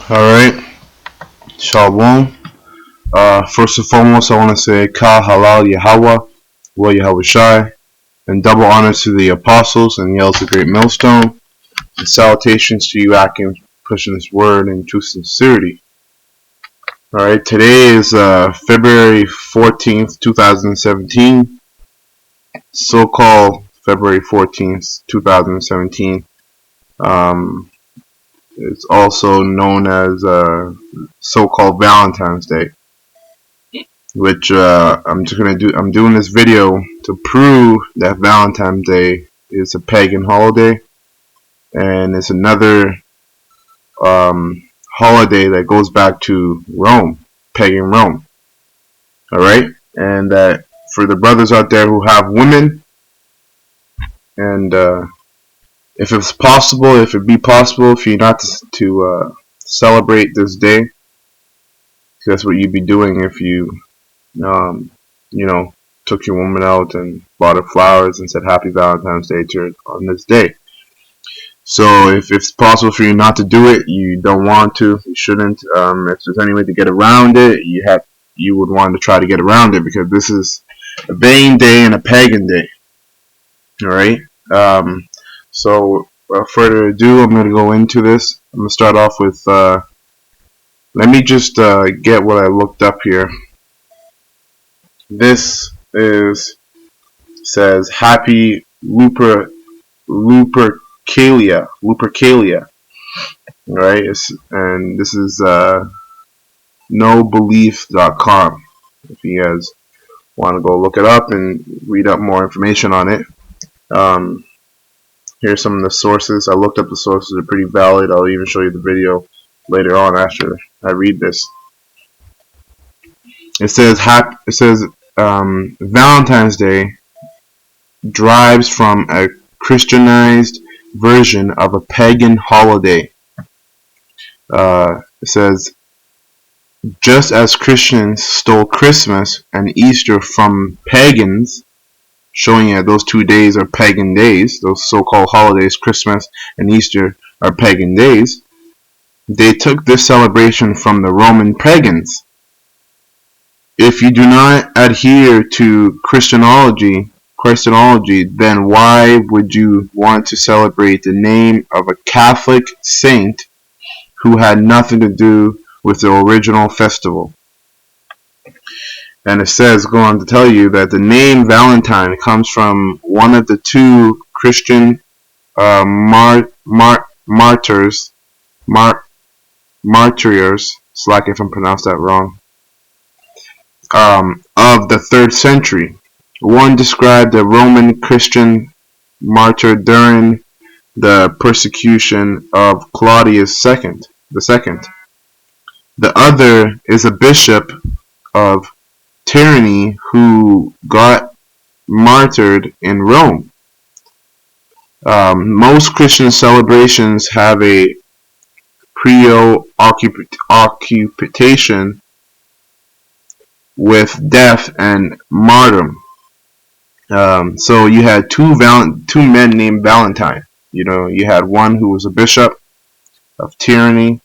Alright, Shalom. First and foremost, I want to say Ka Halal Yahweh, Wa Yahweh Shai, and double honor to the apostles and Yells the Great Millstone, and salutations to you acting, pushing this word in true sincerity. Alright, today is February 14th, 2017, so-called February 14th, 2017. It's also known as so-called Valentine's Day, which I'm doing this video to prove that Valentine's Day is a pagan holiday, and it's another holiday that goes back to Rome, pagan Rome. Alright, and that for the brothers out there who have women, and if it's possible, if it be possible for you not to celebrate this day, that's what you'd be doing if you, took your woman out and bought her flowers and said Happy Valentine's Day to her on this day. So if it's possible for you not to do it, you don't want to, you shouldn't. If there's any way to get around it, you would want to try to get around it, because this is a vain day and a pagan day. All right. So without further ado, I'm going to go into this. I'm going to start off with, let me just get what I looked up here. This says Happy Lupercalia, right? And this is nobelief.com. If you guys want to go look it up and read up more information on it. Here's some of the sources. I looked up the sources. They're pretty valid. I'll even show you the video later on after I read this. It says Valentine's Day derives from a Christianized version of a pagan holiday. It says, just as Christians stole Christmas and Easter from pagans, showing that those 2 days are pagan days, those so-called holidays, Christmas and Easter, are pagan days, they took this celebration from the Roman pagans. If you do not adhere to Christianology, then why would you want to celebrate the name of a Catholic saint who had nothing to do with the original festival? And it says, go on to tell you that the name Valentine comes from one of the two Christian martyrs, slack if I'm pronounced that wrong, of the 3rd century. One described a Roman Christian martyr during the persecution of Claudius II. The other is a bishop of Tyranny who got martyred in Rome. Most Christian celebrations have a preoccupation with death and martyrdom. So you had two men named Valentine. You had one who was a bishop of Tyranny,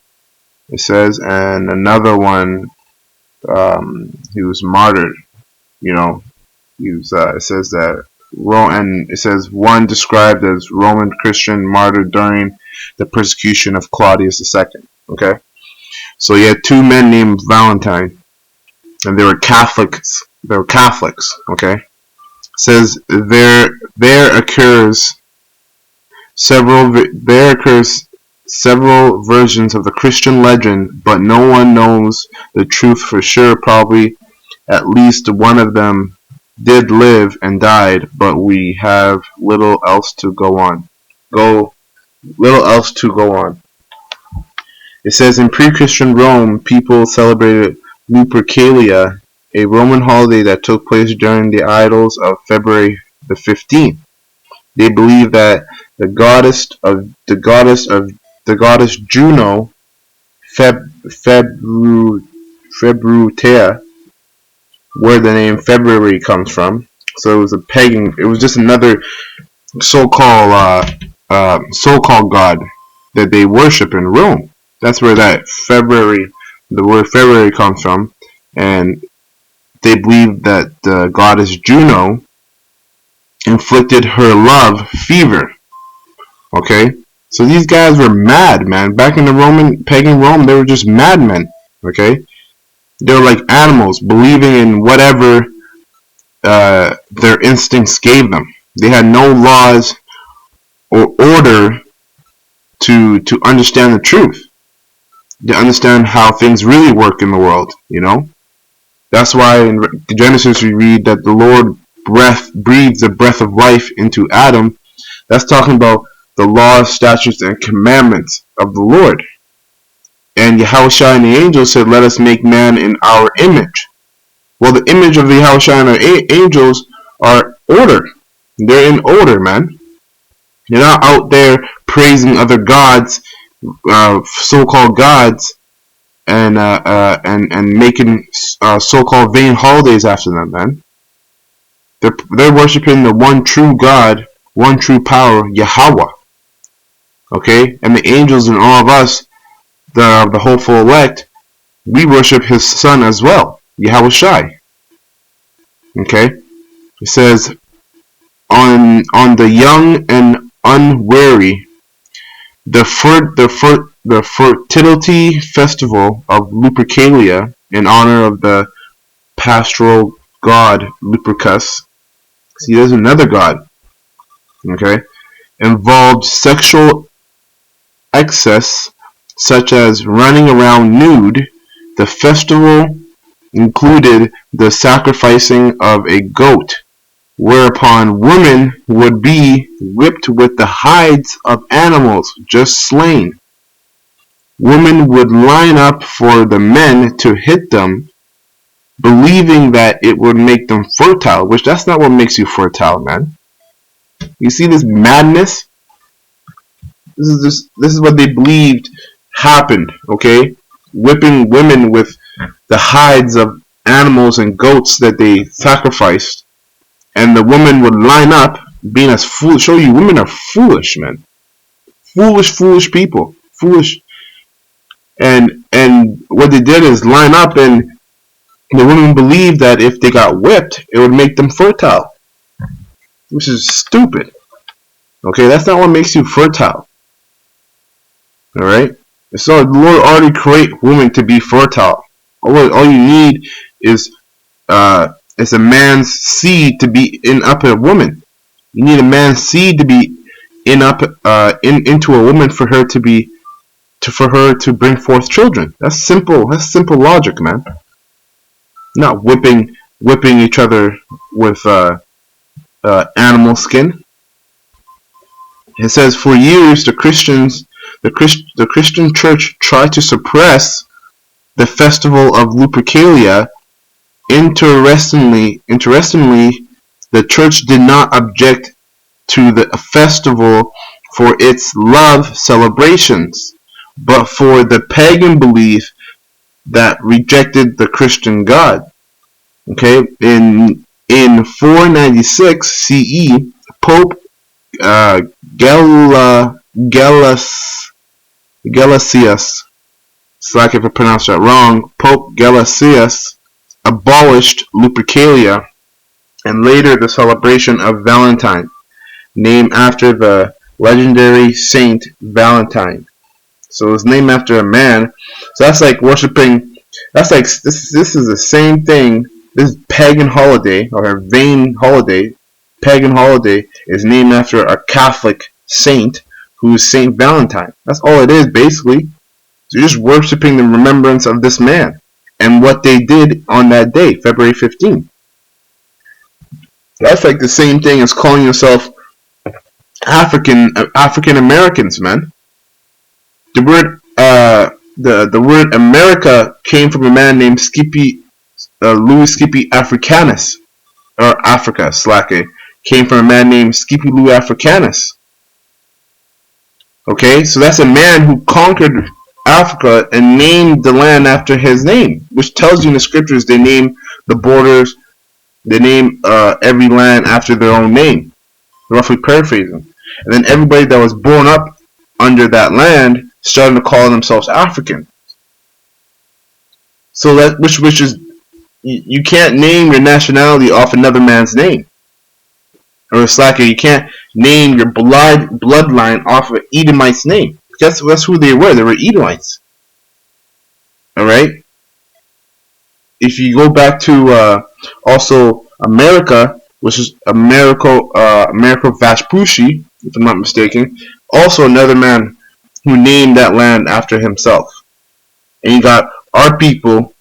it says, and another one he was martyred. It says that it says one described as Roman Christian martyred during the persecution of Claudius II. Okay, so you had two men named Valentine, and they were Catholics. Okay, it says there occurs several versions of the Christian legend, but no one knows the truth for sure. Probably at least one of them did live and died, but we have little else to go on. It says in pre-Christian Rome, people celebrated Lupercalia, a Roman holiday that took place during the idols of February the 15th. They believe that the goddess Juno, Februtea, where the name February comes from. So it was a pagan. It was just another so-called god that they worship in Rome. That's where the word February comes from, and they believe that the goddess Juno inflicted her love fever. Okay, so these guys were mad, man. Back in the pagan Rome, they were just madmen. Okay, they were like animals, believing in whatever their instincts gave them. They had no laws or order to understand the truth, to understand how things really work in the world. That's why in Genesis we read that the Lord breathed the breath of life into Adam. That's talking about the laws, statutes, and commandments of the Lord. And Yahushua and the angels said, "Let us make man in our image." Well, the image of the Yahushua and the angels are order. They're in order, man. They're not out there praising other gods, so-called gods, and making so-called vain holidays after them, man. They're worshiping the one true God, one true power, Yahweh. Okay, and the angels and all of us, the hopeful elect, we worship His Son as well, Yahushai. Okay, it says, on the young and unwary, the fertility festival of Lupercalia, in honor of the pastoral god Lupercus. See, there's another god. Okay, involved sexual excess, such as running around nude. The festival included the sacrificing of a goat, whereupon women would be whipped with the hides of animals just slain. Women would line up for the men to hit them, believing that it would make them fertile, which that's not what makes you fertile, man. You see this madness? This is what they believed happened, okay? Whipping women with the hides of animals and goats that they sacrificed, and the woman would line up, being as foolish. Show you, women are foolish, man. Foolish people. Foolish. And what they did is line up, and the women believed that if they got whipped, it would make them fertile. Which is stupid. Okay, that's not what makes you fertile. Alright? So the Lord already created women to be fertile. All you need is a man's seed to be in up a woman. You need a man's seed to be into a woman for her to bring forth children. That's simple. That's simple logic, man. Not whipping each other with animal skin. It says, for years the Christian church tried to suppress the festival of Lupercalia. Interestingly, the church did not object to the festival for its love celebrations, but for the pagan belief that rejected the Christian God. Okay, in 496 CE, Pope Gelasius, slack if I pronounced that wrong, Pope Gelasius abolished Lupercalia and later the celebration of Valentine, named after the legendary Saint Valentine. So it's named after a man. So that's like worshiping. That's like this is the same thing. This pagan holiday or a vain holiday, pagan holiday, is named after a Catholic saint who is Saint Valentine. That's all it is, basically. So you're just worshiping the remembrance of this man and what they did on that day, February 15th. That's like the same thing as calling yourself African Americans, man. The word America came from a man named Louis Scipio Africanus, or Africa, Slake, came from a man named Scipio Louis Africanus. Okay, so that's a man who conquered Africa and named the land after his name, which tells you in the scriptures they name the borders, they name every land after their own name, roughly paraphrasing. And then everybody that was born up under that land starting to call themselves African. So that which is you can't name your nationality off another man's name. Or slacker, you can't name your bloodline off of Edomite's name. That's who they were. They were Edomites. All right. If you go back to also America, which is America Vespucci, if I'm not mistaken, also another man who named that land after himself. And you got our people,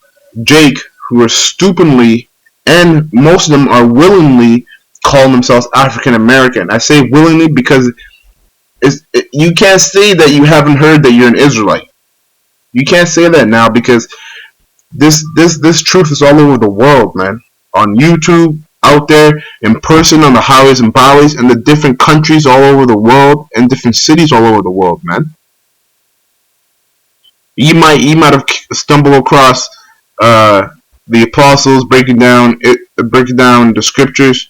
Jake, who are stupidly, and most of them are willingly calling themselves African American. I say willingly because you can't say that you haven't heard that you're an Israelite. You can't say that now because this truth is all over the world, man. On YouTube, out there, in person, on the highways and byways, in the different countries all over the world, and different cities all over the world, man. You might have stumbled across the apostles breaking down the scriptures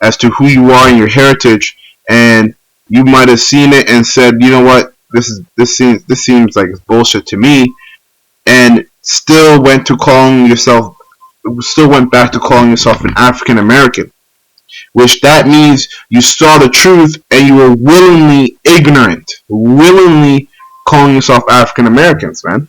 as to who you are and your heritage, and you might have seen it and said, you know what, this seems like it's bullshit to me, and still went back to calling yourself an African American, which that means you saw the truth and you were willingly ignorant, willingly calling yourself African Americans, man.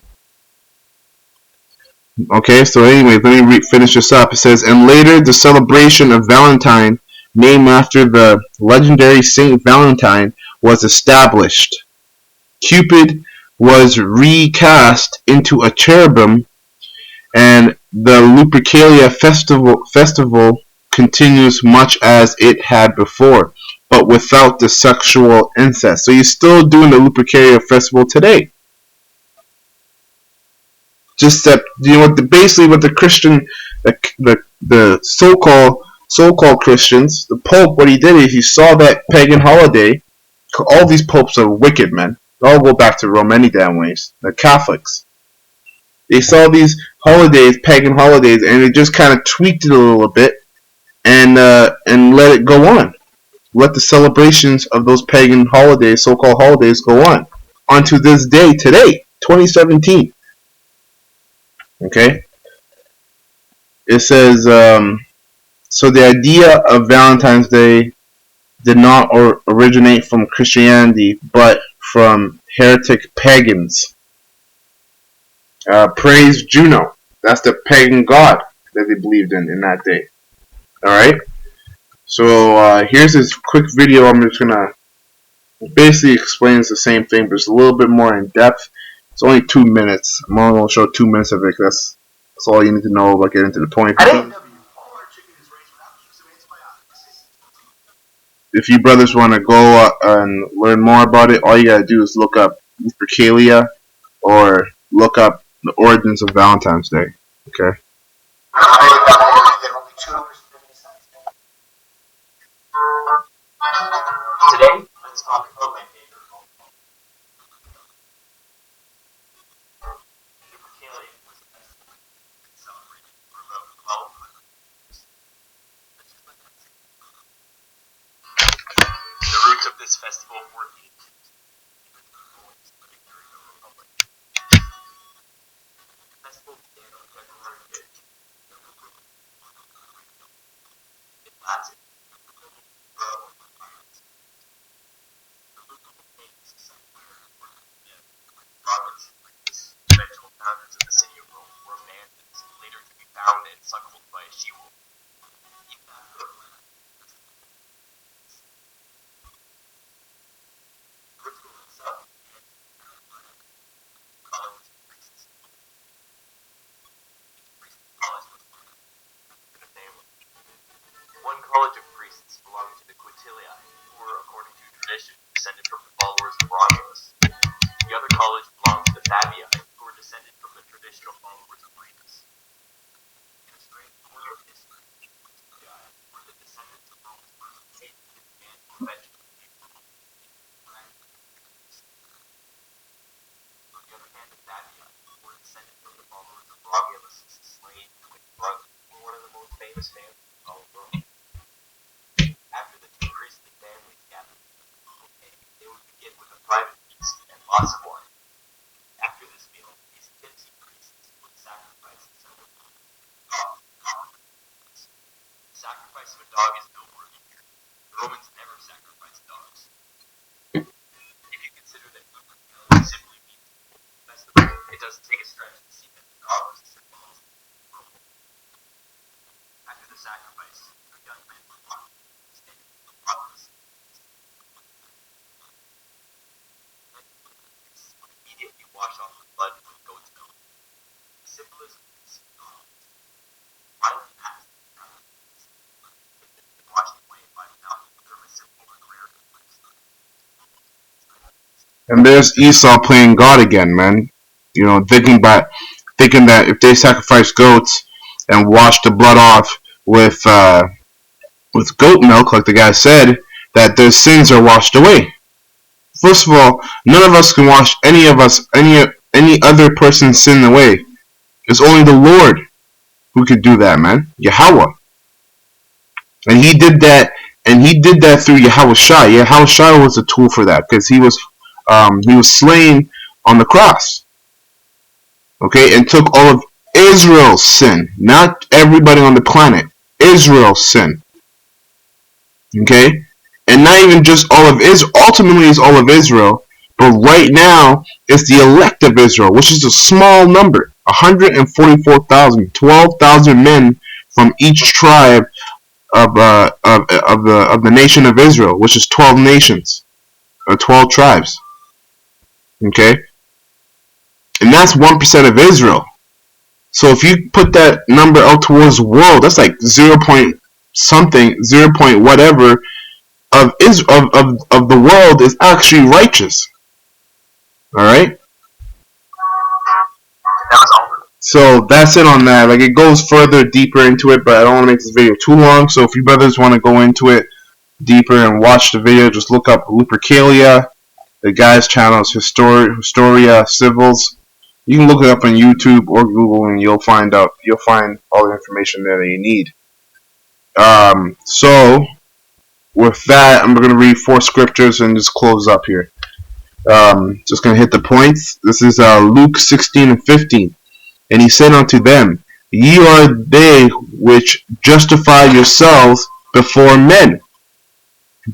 Okay, so anyway, let me finish this up. It says, and later the celebration of Valentine, named after the legendary Saint Valentine, was established. Cupid was recast into a cherubim, and the Lupercalia festival continues much as it had before, but without the sexual incest. So you're still doing the Lupercalia festival today. Just that, basically what the Christian, the so-called Christians, the Pope, what he did is he saw that pagan holiday. All these popes are wicked, man. They all go back to Rome any damn ways. They're Catholics. They saw these holidays, pagan holidays, and they just kind of tweaked it a little bit and let it go on. Let the celebrations of those pagan holidays, so-called holidays, go on. Onto this day, today, 2017. Okay? It says, so the idea of Valentine's Day did not originate from Christianity, but from heretic pagans. Praise Juno. That's the pagan god that they believed in that day. Alright? So here's this quick video. I'm just gonna basically explains the same thing, but it's a little bit more in depth. It's only 2 minutes. I'm only gonna show 2 minutes of it because that's all you need to know about getting to the point. If you brothers want to go and learn more about it, all you gotta do is look up Lupercalia or look up the origins of Valentine's Day. Okay. Today, let's talk about my favorite holiday. Lupercalia was a festival celebrated for about 1200 years. The roots of this festival were ancient, even living during the Republic. The festival began on February 5th. It lasted eventual founders of the city of Rome were bandits, later to be found and suckled by a she-wolf. One college of priests belonging to the Quintilii, who were, according to tradition, descended from the followers of Romulus. The other college belonged to the Fabii, who were descended from the tradition does take a stretch to see that God was the symbol of the world. After the sacrifice, the young men were brought standing before the immediately wash off the blood with goat's milk. The symbolism is violent acts washed away by enough permissible and rare. And there's Esau playing God again, man. You know, thinking that if they sacrifice goats and wash the blood off with goat milk, like the guy said, that their sins are washed away. First of all, none of us can wash any other person's sin away. It's only the Lord who could do that, man. Yahweh. And he did that through Yahweh Shai. Yahweh Shai was a tool for that, because he was slain on the cross. Okay, and took all of Israel's sin, not everybody on the planet. Israel's sin. Okay, and not even just all of Israel. Ultimately, it's all of Israel, but right now it's the elect of Israel, which is a small number: 144,000, 12,000 men from each tribe of the nation of Israel, which is 12 nations or 12 tribes. Okay, and that's 1% of Israel. So if you put that number out towards the world, that's like 0 point something, 0 point whatever of the world is actually righteous. All right. So that's it on that. Like, it goes further, deeper into it, but I don't want to make this video too long. So if you brothers want to go into it deeper and watch the video, just look up Lupercalia. The guy's channel is Historia Civils. You can look it up on YouTube or Google, and you'll find all the information there that you need. So with that, I'm going to read 4 scriptures and just close up here. Just going to hit the points. This is Luke 16 and 15. And he said unto them, Ye are they which justify yourselves before men,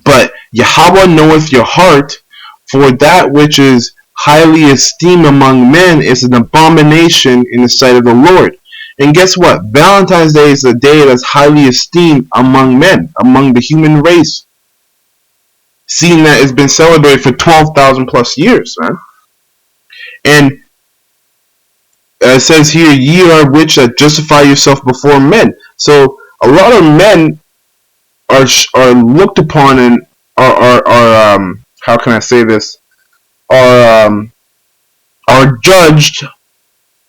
but Yahweh knoweth your heart, for that which is highly esteemed among men is an abomination in the sight of the Lord. And guess what? Valentine's Day is a day that's highly esteemed among men, among the human race. Seeing that it's been celebrated for 12,000 plus years, man. And it says here, ye are which that justify yourself before men. So a lot of men are looked upon and are how can I say this? Are judged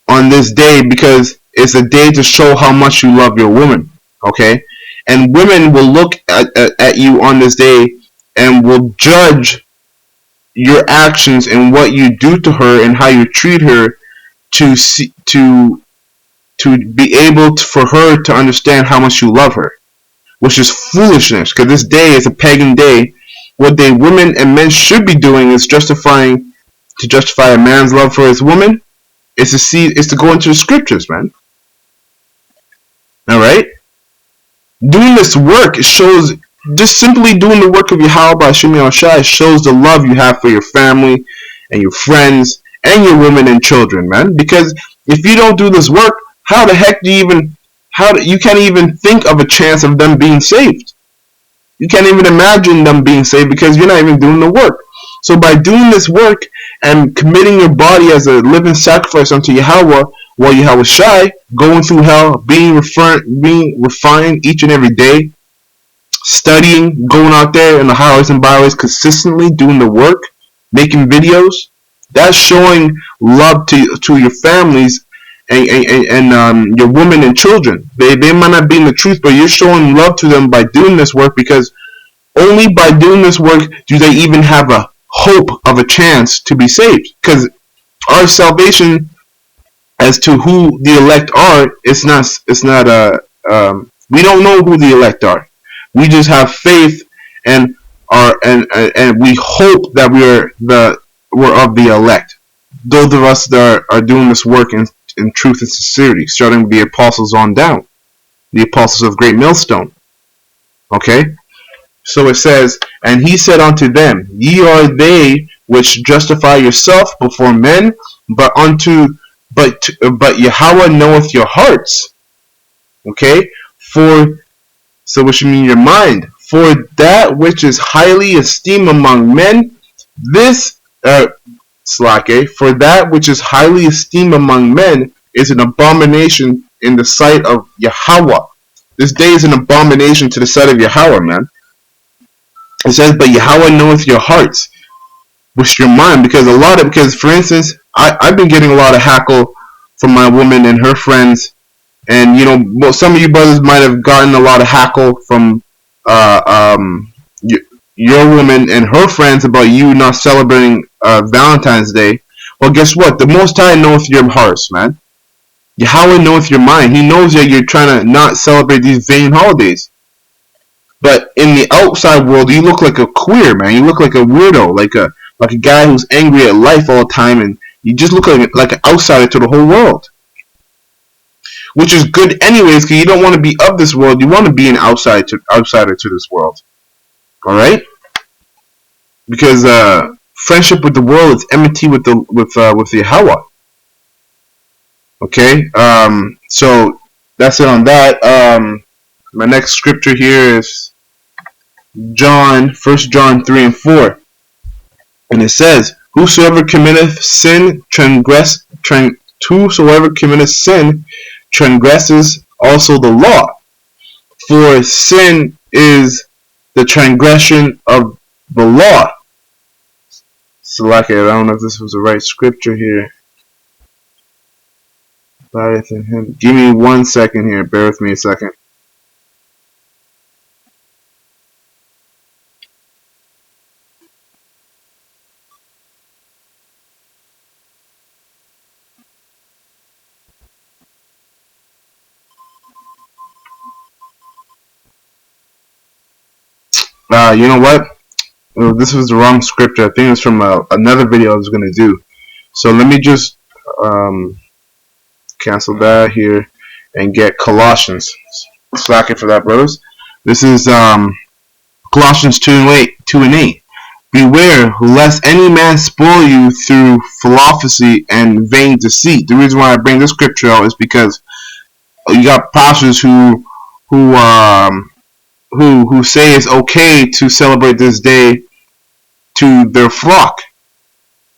on this day because it's a day to show how much you love your woman. Okay? And women will look at you on this day and will judge your actions and what you do to her and how you treat her to be able for her to understand how much you love her, which is foolishness, because this day is a pagan day. What women and men should be doing is to justify a man's love for his woman is to go into the scriptures, man. All right, doing this work shows, just simply doing the work of Yahweh by Shemi Al-Shai shows the love you have for your family and your friends and your women and children, man. Because if you don't do this work, how the heck you can't even think of a chance of them being saved. You can't even imagine them being saved because you're not even doing the work. So by doing this work and committing your body as a living sacrifice unto Yahweh, while Yahweh Shai, going through hell, being refined each and every day, studying, going out there in the highways and byways, consistently doing the work, making videos, that's showing love to your families and your women and children. They might not be in the truth, but you're showing love to them by doing this work, because only by doing this work do they even have a hope of a chance to be saved. Because our salvation, as to who the elect are, it's not we don't know who the elect are. We just have faith and we hope that we're of the elect. Those of us that are doing this work in truth and sincerity, starting with the apostles on down, the apostles of Great Millstone. Okay? So it says, and he said unto them, Ye are they which justify yourself before men, but unto but Yahweh knoweth your hearts. Okay, so which mean your mind. For that which is highly esteemed among men, this for that which is highly esteemed among men is an abomination in the sight of Yahweh. This day is an abomination to the sight of Yahweh, man. It says, but Yahweh knoweth your hearts, which your mind, because for instance, I've been getting a lot of hackle from my woman and her friends, and some of you brothers might have gotten a lot of hackle from uh, um, your woman and her friends about you not celebrating Valentine's Day. Well, guess what? The Most High knoweth your hearts, man. Yahweh knoweth your mind. He knows that you're trying to not celebrate these vain holidays. But in the outside world, you look like a queer, man. You look like a weirdo, like a guy who's angry at life all the time, and you just look like an outsider to the whole world. Which is good anyways, because you don't want to be of this world. You want to be an outsider to this world. All right? Because friendship with the world is enmity with the Yahweh. Okay? So that's it on that. My next scripture here is First John 3 and 4. And it says, whosoever committeth sin transgresses also the law. For sin is the transgression of the law. So I don't know if this was the right scripture here. Give me 1 second here. Bear with me a second. You know what? This was the wrong scripture. I think it was from another video I was going to do. So let me just cancel that here and get Colossians. Slack it for that, brothers. This is Colossians 2 and 8. Beware lest any man spoil you through philosophy and vain deceit. The reason why I bring this scripture out is because you got pastors who say it's okay to celebrate this day to their flock,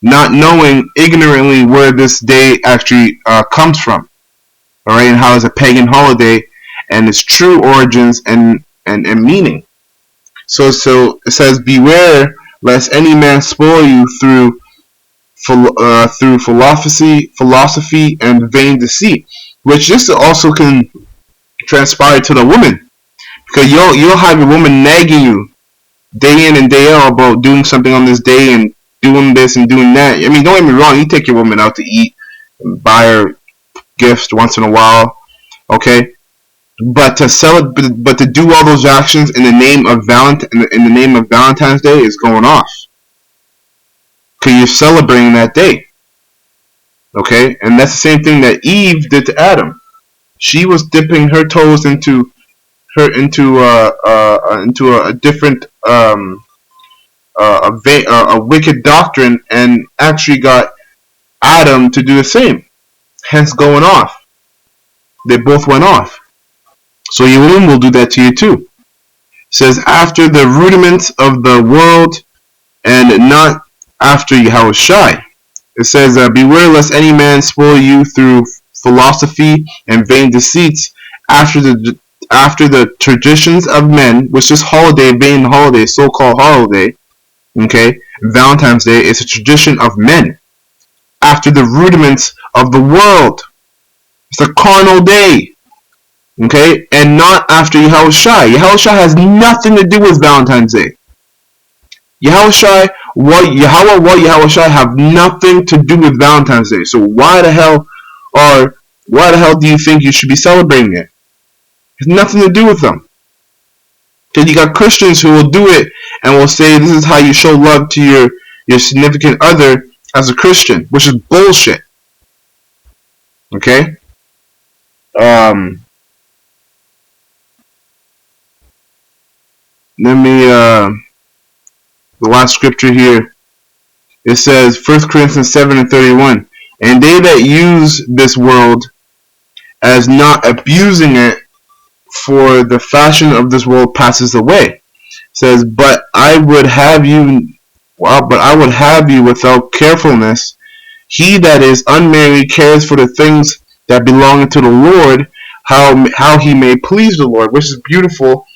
not knowing ignorantly where this day actually comes from. All right, and how it's a pagan holiday and its true origins and meaning. So it says, beware lest any man spoil you through philosophy and vain deceit, which this also can transpire to the woman, because you'll have your woman nagging you day in and day out about doing something on this day and doing this and doing that. I mean, don't get me wrong, you take your woman out to eat and buy her gifts once in a while, okay? But to do all those actions in the name of Valentine's Day is going off, because you're celebrating that day, okay? And that's the same thing that Eve did to Adam. She was dipping her toes into a different a wicked doctrine, and actually got Adam to do the same. Hence, going off. They both went off. So your woman will do that to you too. It says, after the rudiments of the world, and not after Yahushai. It says, beware lest any man spoil you through philosophy and vain deceits, after the traditions of men, which is vain holiday, so-called holiday. Okay, Valentine's Day is a tradition of men. After the rudiments of the world, it's a carnal day. Okay, and not after Yahushai. Yahushai has nothing to do with Valentine's Day. Yahushai, Yahushai have nothing to do with Valentine's Day. So why the hell do you think you should be celebrating it? It has nothing to do with them. Because you got Christians who will do it and will say this is how you show love to your significant other as a Christian, which is bullshit. Okay? The last scripture here, it says 1 Corinthians 7 and 31. And they that use this world as not abusing it, for the fashion of this world passes away. It says, but I would have you without carefulness. He that is unmarried cares for the things that belong to the Lord, how he may please the Lord, which is beautiful,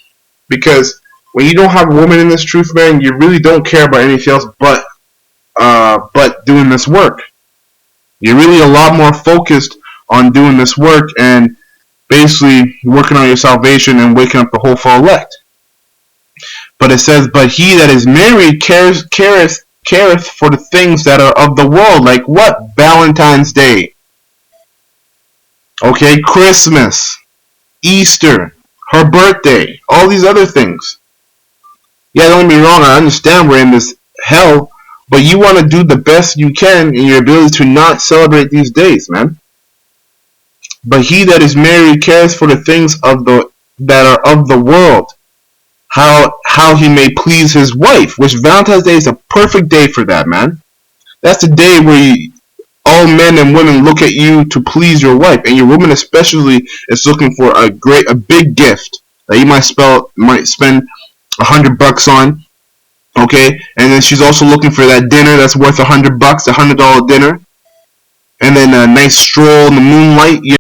because when you don't have a woman in this truth, man, you really don't care about anything else but doing this work. You're really a lot more focused on doing this work and basically working on your salvation and waking up the whole elect. But it says, but he that is married careth for the things that are of the world. Like what? Valentine's Day. Okay, Christmas, Easter, her birthday, all these other things. Yeah, don't get me wrong, I understand we're in this hell, but you want to do the best you can in your ability to not celebrate these days, man. But he that is married cares for the things that are of the world, how he may please his wife, which Valentine's Day is a perfect day for that, man. That's the day where all men and women look at you to please your wife, and your woman especially is looking for a big gift that you might spend $100 on, okay? And then she's also looking for that dinner that's worth $100, $100 dinner, and then a nice stroll in the moonlight.